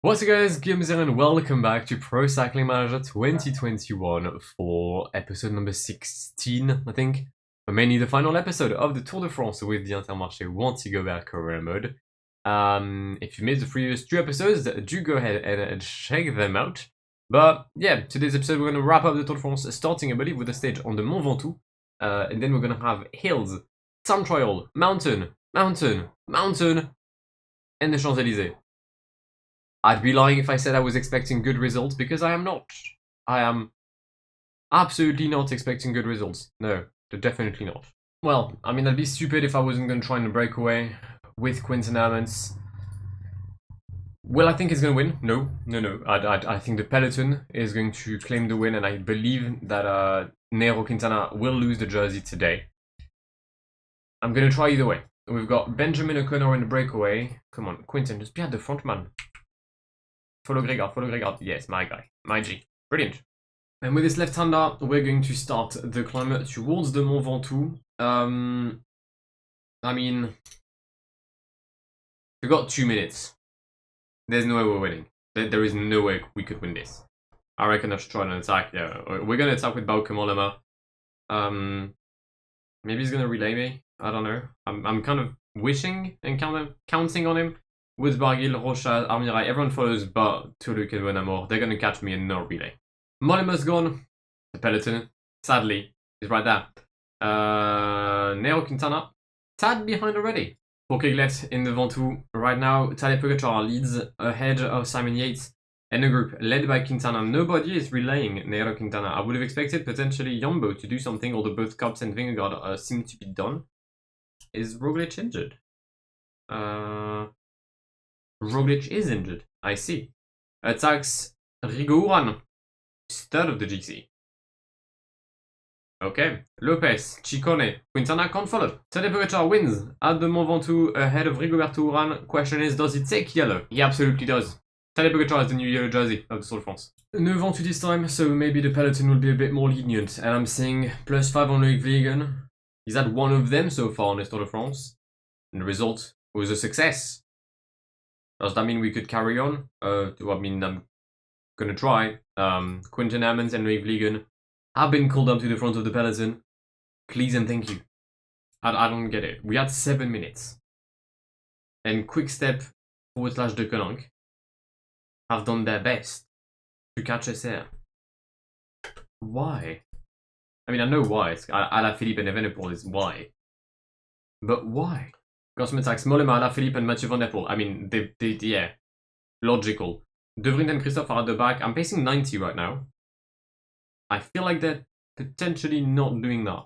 What's up guys, Guillaume here and welcome back to Pro Cycling Manager 2021 for episode number 16, I think. But mainly the final episode of the Tour de France with the Intermarché Wanty career mode. If you missed the previous two episodes, do go ahead and check them out. But yeah, today's episode we're going to wrap up the Tour de France, starting I believe with the stage on the Mont Ventoux. And then we're going to have hills, time trial, mountain, and the Champs-Élysées. I'd be lying if I said I was expecting good results, because I am not. I am absolutely not expecting good results. No, definitely not. Well, I mean, I'd be stupid if I wasn't going to try and break away with Quinten Amundsen. Will I think he's going to win? No. I think the peloton is going to claim the win, and I believe that Nairo Quintana will lose the jersey today. I'm going to try either way. We've got Benjamin O'Connor in the breakaway. Come on, Quinten, just be at the front, man. Follow Gregard. Yes, my guy. My G. Brilliant. And with this left-hander, we're going to start the climb towards the Mont Ventoux. I mean, we've got 2 minutes. There's no way we're winning. There is no way we could win this. I reckon I should try an attack. Yeah, we're going to attack with Bauke Mollema. Maybe he's going to relay me. I don't know. I'm kind of wishing and kind of counting on him. Woods, Barguil, Rocha, Armirail, everyone follows but Toulouse and Bonamor. They're going to catch me in no relay. Mollema's gone. The peloton, sadly, is right there. Nairo Quintana, tad behind already. Pokelet in the Ventoux. Right now, Tadej Pogačar leads ahead of Simon Yates and a group led by Quintana. Nobody is relaying Nairo Quintana. I would have expected potentially Jumbo to do something, although both Kops and Vingegaard seem to be done. Is Roglic injured? Roglic is injured, I see. Attacks Rigo Uran, third of the GC. Okay, Lopez, Ciccone, Quintana can't follow. Tadej Pogačar wins at the Mont Ventoux ahead of Rigoberto Uran. Question is, does he take yellow? He absolutely does. Tadej Pogačar is the new yellow jersey of the Tour de France. No Ventoux this time, so maybe the peloton will be a bit more lenient. And I'm seeing +5 on Loic Vliegen. He's had one of them so far on this Tour de France. And the result was a success. Does that mean we could carry on? I mean, I'm gonna try. Quinten Amundsen and Loic Vliegen have been called up to the front of the peloton. Please and thank you. I don't get it. We had 7 minutes. And Quickstep / De Koninck have done their best to catch us here. Why? I mean, I know why. It's Alaphilippe and Evenepoel is why. But why? Cosme attacks Mollema, Alaphilippe, and Mathieu Van Der Poel. I mean, yeah, logical. De Vriend and Christophe are at the back. I'm pacing 90 right now. I feel like they're potentially not doing that.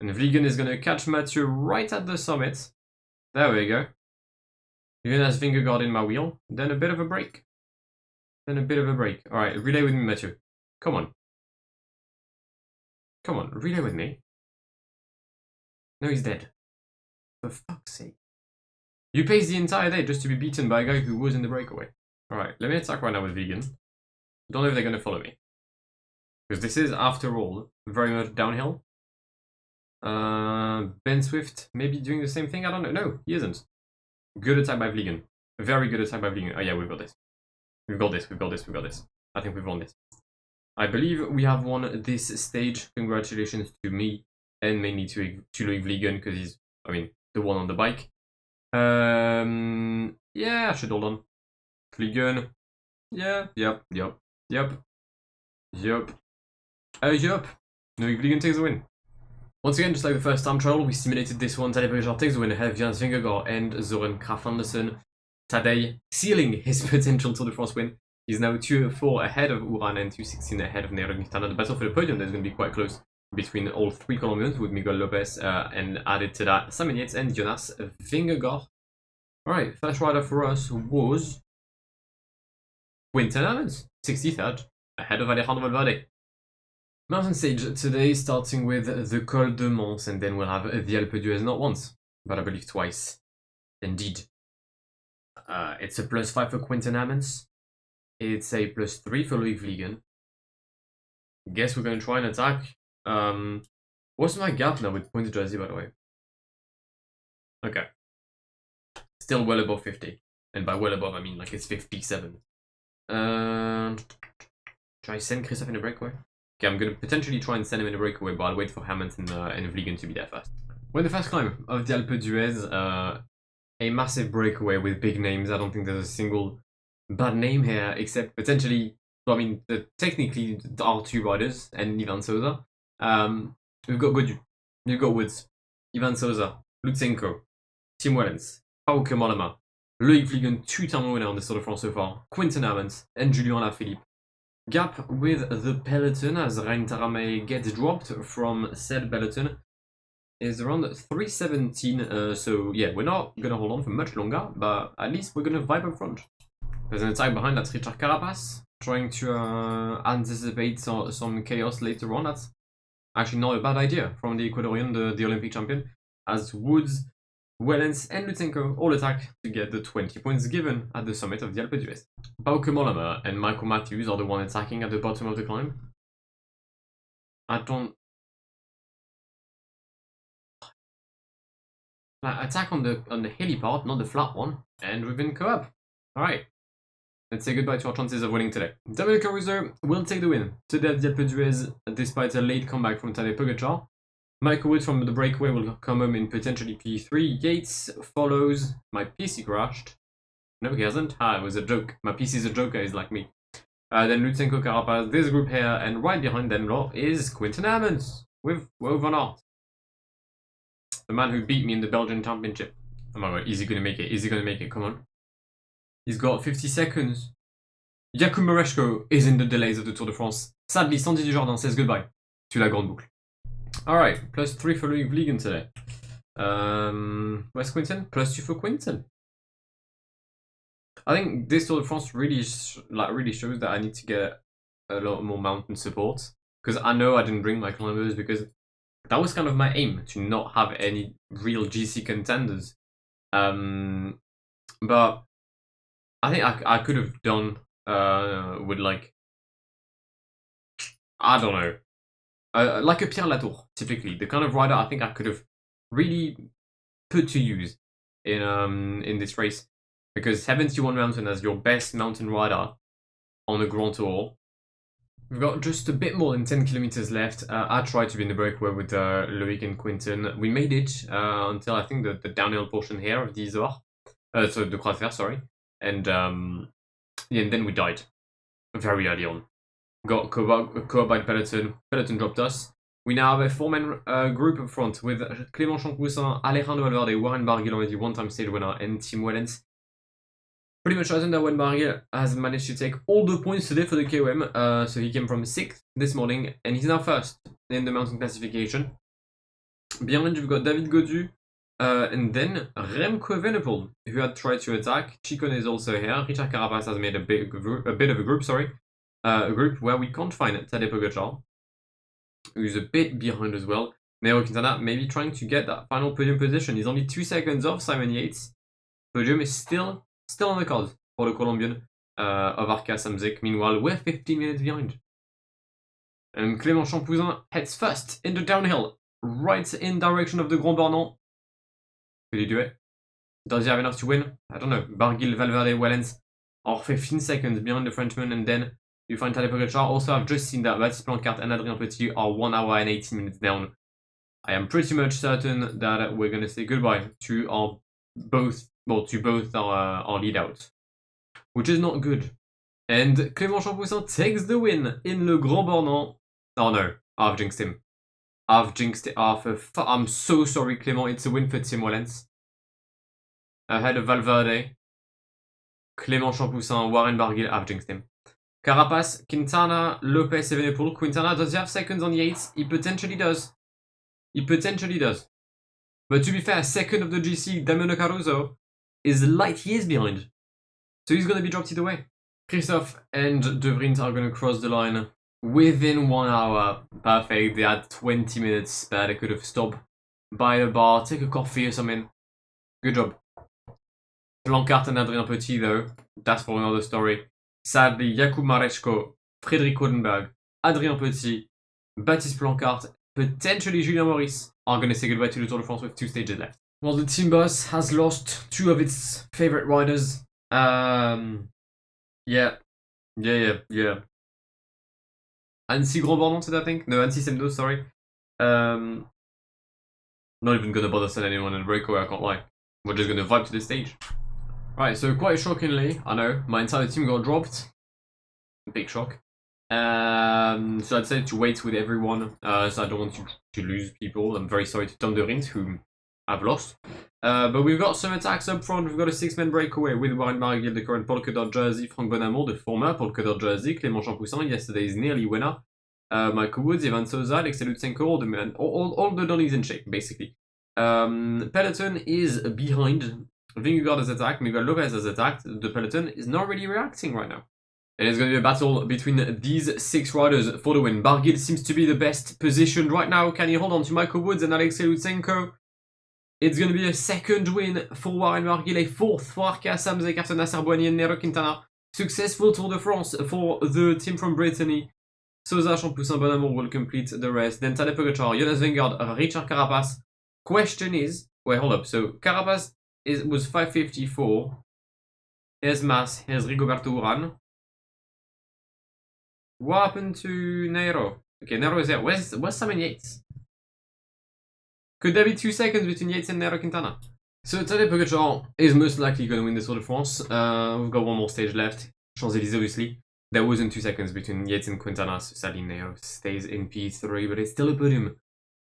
And Vliegen is going to catch Mathieu right at the summit. There we go. Even as Vingegaard in my wheel. Then a bit of a break. Alright, relay with me, Mathieu. Come on, relay with me. No, he's dead. For fuck's sake. You pace the entire day just to be beaten by a guy who was in the breakaway. Alright, let me attack right now with Vliegen. Don't know if they're going to follow me. Because this is, after all, very much downhill. Ben Swift maybe doing the same thing? I don't know. No, he isn't. Good attack by Vliegen. Very good attack by Vliegen. Oh yeah, we've got this. We've got this. I think we've won this. I believe we have won this stage. Congratulations to me. And mainly to Loic Vliegen, because he's, I mean, the one on the bike. Yeah, I should hold on. Vliegen. Yeah, yep. Yup. Loic Vliegen takes the win. Once again, just like the first time trial, we simulated this one. Tadej Pogačar takes the win ahead of Jens Vingegaard and Søren Kragh Andersen. Tadej sealing his potential Tour de France win. He's now 2-4 ahead of Uran and 2-16 ahead of Nairo Quintana. The battle for the podium is going to be quite close between all three Colombians, with Miguel Lopez and added to that Simon Yates and Jonas Vingegaard. Alright, first rider for us was Quinten Amundsen, 63rd, ahead of Alejandro Valverde. Mountain stage today, starting with the Col de Mons, and then we'll have the Alpe d'Huez not once, but I believe twice. Indeed. It's a +5 for Quinten Amundsen. It's a +3 for Loic Vliegen. Guess we're going to try and attack. What's my gap now with pointed jersey, by the way? Okay. Still well above 50. And by well above, I mean like it's 57. Should I send Christophe in a breakaway? Okay, I'm gonna potentially try and send him in a breakaway, but I'll wait for Hammond and Vliegen to be there first. We're in the first climb of the Alpe d'Huez. A massive breakaway with big names. I don't think there's a single bad name here, except potentially, well, I mean, technically there are two riders and Ivan Souza. We've got Godu, we've got Woods, Ivan Souza, Lutsenko, Tim Wellens, Pauke Mollema, Loïc Vliegen, two-time winner on the Tour de France so far, Quinten Hermans, and Julien Alaphilippe. Gap with the peloton as Rein Taramay gets dropped from said peloton is around 317, so yeah, we're not gonna hold on for much longer, but at least we're gonna vibe up front. There's an attack behind, that's Richard Carapaz, trying to anticipate some chaos later on. That's actually not a bad idea from the Ecuadorian, the Olympic champion, as Woods, Wellens and Lutsenko all attack to get the 20 points given at the summit of the Alpe d'Huez. Pauke Mollema and Michael Matthews are the one attacking at the bottom of the climb. Attack on the hilly part, not the flat one, and we've been co-op. Alright, let's say goodbye to our chances of winning today. Daniel Caruso will take the win today at the Alpe d'Huez despite a late comeback from Tadej Pogacar. Michael Wood from the breakaway will come home in potentially P3. Yates follows. My PC crashed. No, he hasn't. Ah, it was a joke. My PC is a joker, he's like me. Then Lutsenko, Carapaz, this group here, and right behind them is Quinten Hermans with Wout van Aert. The man who beat me in the Belgian Championship. Oh my god, is he gonna make it? Is he gonna make it? Come on. He's got 50 seconds. Jakub Mareczko is in the delays of the Tour de France. Sadly, Sandy Dujardin says goodbye to la Grande Boucle. Alright, +3 for Loïc Vliegen today. Where's Quinten? +2 for Quinten. I think this Tour de France really shows that I need to get a lot more mountain support. Because I know I didn't bring my climbers because that was kind of my aim, to not have any real GC contenders. But I think I could have done with like, I don't know, like a Pierre Latour, typically. The kind of rider I think I could have really put to use in this race. Because 71 Mountain as your best mountain rider on a Grand Tour. We've got just a bit more than 10 kilometers left. I tried to be in the breakaway with Loïc and Quinten. We made it until I think the downhill portion here of the Isor. So the Croix de Fer, sorry. And then we died very early on. Got co-op by peloton. Peloton dropped us. We now have a four-man group up front with Clément Champoussin, Alejandro Valverde, Warren Barguil, already one-time stage winner, and Tim Wellens. Pretty much certain that Warren Barguil has managed to take all the points today for the KOM. So he came from 6th this morning, and he's now 1st in the mountain classification. Behind, we've got David Godu, and then Remco Evenepoel, who had tried to attack. Chicone is also here. Richard Carapaz has made a bit of a group, a group where we can't find Tadej Pogacar, who's a bit behind as well. Nairo Quintana maybe trying to get that final podium position. He's only 2 seconds off Simon Yates. Podium is still on the cards for the Colombian of Arca Samsic. Meanwhile, we're 15 minutes behind. And Clément Champoussin heads first in the downhill, right in direction of the Grand Bornand. Could he do it? Does he have enough to win? I don't know. Barguil, Valverde, Wellens are 15 seconds behind the Frenchman, and then you find Tadej Pogacar. Also, I've just seen that Baptiste Plancart and Adrien Petit are 1 hour and 18 minutes down. I am pretty much certain that we're going to say goodbye to both our lead outs, which is not good. And Clément Champoussin takes the win in Le Grand Bornand. Oh no, I've jinxed him. I'm so sorry, Clément. It's a win for Tim Wellens. Ahead of Valverde, Clément Champoussin, Warren Barguil. I've jinxed him. Carapaz, Quintana, Lopez, Evenepoel. Quintana, does he have seconds on Yates? He potentially does. But to be fair, second of the GC, Damiano Caruso, is light years behind. So he's going to be dropped either way. Christophe and De Vriend are going to cross the line within 1 hour. Perfect. They had 20 minutes spare. They could have stopped by a bar, take a coffee or something. Good job. Plancart and Adrien Petit, though, that's for another story. Sadly, Jakub Mareczko, Frédéric Odenberg, Adrien Petit, Baptiste Plancart, potentially Julien Maurice are going to say goodbye to the Tour de France with 2 stages left. Well, the team bus has lost 2 of its favorite riders. Yeah, Yeah. Annecy Grand Bornand, I think? No, Annecy Semdo, sorry. Not even gonna bother sending anyone in a breakaway, I can't lie. We're just gonna vibe to the stage. Right, so quite shockingly, I know, my entire team got dropped. Big shock. So I decided to wait with everyone, so I don't want to lose people. I'm very sorry to Tom de Rint, whom I've lost. But we've got some attacks up front. We've got a 6-man breakaway with Warren Barguil, the current polka dot jersey, Franck Bonamour, the former polka dot jersey, Clément Champoussin, yesterday's nearly winner, Michael Woods, Ivan Souza, Alexei Lutsenko, all the dollies in shape, basically. Peloton is behind. Vingegaard has attacked, Miguel Lopez has attacked. The Peloton is not really reacting right now. And it's going to be a battle between these 6 riders for the win. Barguil seems to be the best positioned right now. Can he hold on to Michael Woods and Alexei Lutsenko? It's going to be a 2nd win for Warren Barguil, a 4th for Arkea Samsic, Captain Nasser Bouhanni and Nairo Quintana. Successful Tour de France for the team from Brittany. Souza, Champoussin, Bonamour will complete the rest. Then Tadej Pogacar, Jonas Vingegaard, Richard Carapaz. Question is, wait, hold up. So Carapaz was 554. Here's Mas, here's Rigoberto Urán. What happened to Nairo? Okay, Nairo is there. Where's Simon Yates? Could there be 2 seconds between Yates and Nairo Quintana? So Tadej Pogacar is most likely going to win the Tour de France. We've got one more stage left. Champs-Élysées, obviously. There wasn't 2 seconds between Yates and Quintana, so sadly Nairo stays in P3, but it's still a podium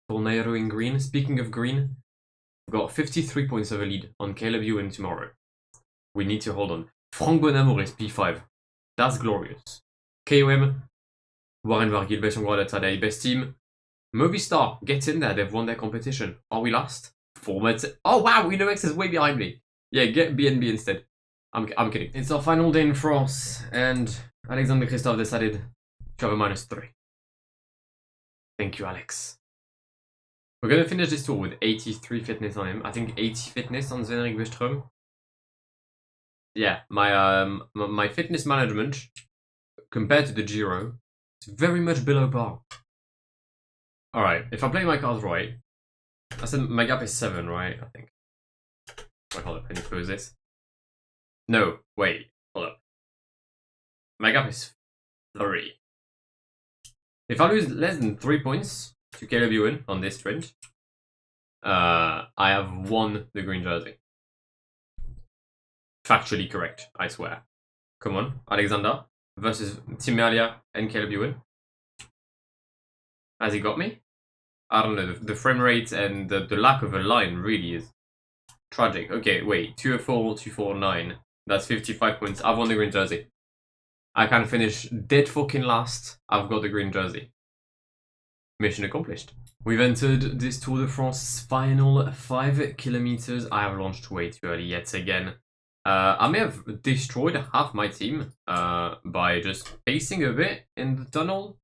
for Nairo in green. Speaking of green, we've got 53 points of a lead on Caleb Ewan tomorrow. We need to hold on. Franck Bonamour is P5. That's glorious. KOM, Warren Barguil, best young Tadej, best team. Movistar gets in there, they've won their competition. Are we last? 4 minutes. Oh wow, Winnox is way behind me. Yeah, get BNB instead. I'm kidding. It's our final day in France, and Alexander Christophe decided to have a -3. Thank you, Alex. We're gonna finish this tour with 83 fitness on him. I think 80 fitness on Sven-Erik Westrum. Yeah, my fitness management compared to the Giro, it's very much below par. Alright, if I play my cards right, I said my gap is 7, right? I think. Wait, hold up, can you close this? No, wait, hold up. My gap is 3. If I lose less than 3 points to Caleb Ewan on this sprint, I have won the green jersey. Factually correct, I swear. Come on, Alexander versus Tim Merlier and Caleb Ewan. Has he got me? I don't know, the frame rate and the lack of a line really is tragic. Okay, wait, 204, 249. That's 55 points. I've won the green jersey. I can finish dead fucking last. I've got the green jersey. Mission accomplished. We've entered this Tour de France final 5 kilometers. I have launched way too early yet again. I may have destroyed half my team by just pacing a bit in the tunnel.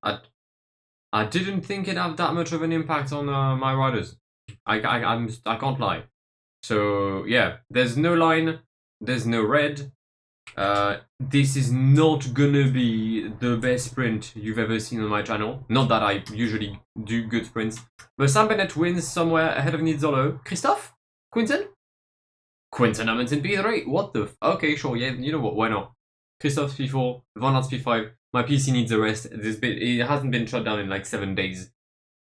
I didn't think it'd have that much of an impact on my riders. I can't lie. So yeah, there's no line, there's no red. This is not gonna be the best sprint you've ever seen on my channel. Not that I usually do good sprints. But Sam Bennett wins somewhere ahead of Nizzolo. Christophe? Quinten? Quinten Amundsen P3? What the okay, sure, yeah, you know what, why not? Christophe's P4, Van Aert's P5. My PC needs a rest. It hasn't been shut down in like 7 days.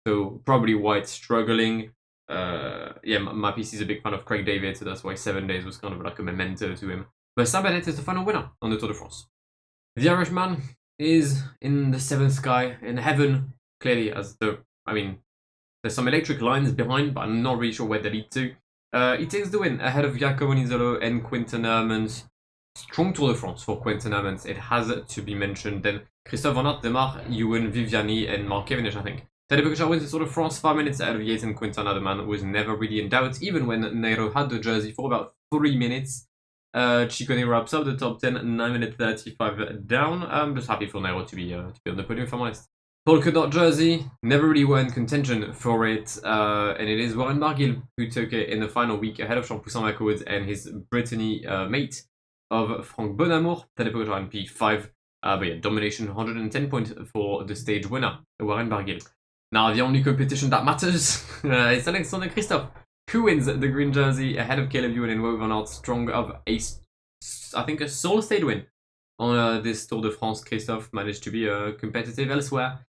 So probably why it's struggling. Yeah, my PC is a big fan of Craig David, so that's why 7 days was kind of like a memento to him. But Sam Bennett is the final winner on the Tour de France. The Irishman is in the 7th sky, in heaven, clearly, as there's some electric lines behind, but I'm not really sure where they lead to. He takes the win ahead of Giacomo Nizzolo and Quinten Hermans. Strong Tour de France for Quinten Hermans, it has to be mentioned. Then Christophe Van Aert, Demar, Ewan, Viviani, and Mark Cavendish, I think. Tadej Pogacar wins the Tour de France 5 minutes ahead of Yates and Quintana. The man was never really in doubt, even when Nairo had the jersey for about 3 minutes. Ciccone wraps up the top 10, 9 minutes 35 down. I'm just happy for Nairo to be on the podium, if I'm honest. Polka dot jersey, never really were in contention for it, and it is Warren Barguil who took it in the final week ahead of Champoussin, Michael Woods, and his Brittany mate of Franck Bonamour. Tadej Pogacar in P5, but yeah, domination, 110 points for the stage winner, Warren Barguil. Now the only competition that matters is Alexander Christophe, who wins the green jersey ahead of Caleb Ewan and Wout van Aert, strong of I think a solo stage win On this Tour de France, Christophe managed to be competitive elsewhere,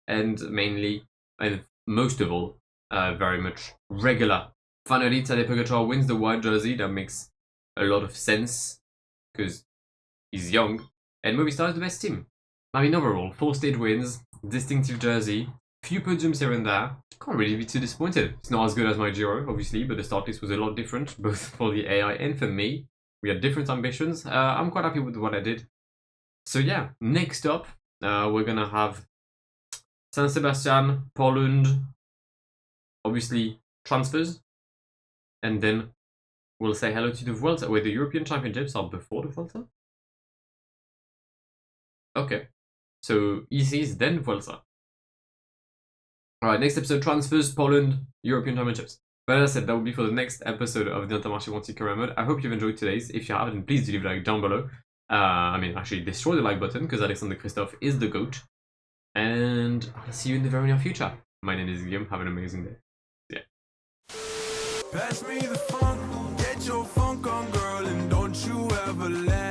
and mainly, and most of all, very much regular. Finally, Tadej Pogačar wins the white jersey. That makes a lot of sense, because he's young, and Movistar is the best team. I mean, overall, 4 stage wins, distinctive jersey, few podiums here and there. Can't really be too disappointed. It's not as good as my Giro, obviously, but the start list was a lot different, both for the AI and for me. We had different ambitions. I'm quite happy with what I did. So yeah, next up, we're gonna have San Sebastian, Poland, obviously transfers, and then we'll say hello to the Vuelta, where the European Championships are before the Vuelta. Okay, so ECs, then Vuelta. Alright, next episode, transfers, Poland, European Championships. But as I said, that will be for the next episode of the Intermarché Wanty career mode. I hope you've enjoyed today's. If you haven't, please do leave a like down below. I mean, actually, destroy the like button, because Alexander Christophe is the GOAT. And I'll see you in the very near future. My name is Guillaume. Have an amazing day. Yeah. Pass me the funk, get your funk on, girl, and don't you ever let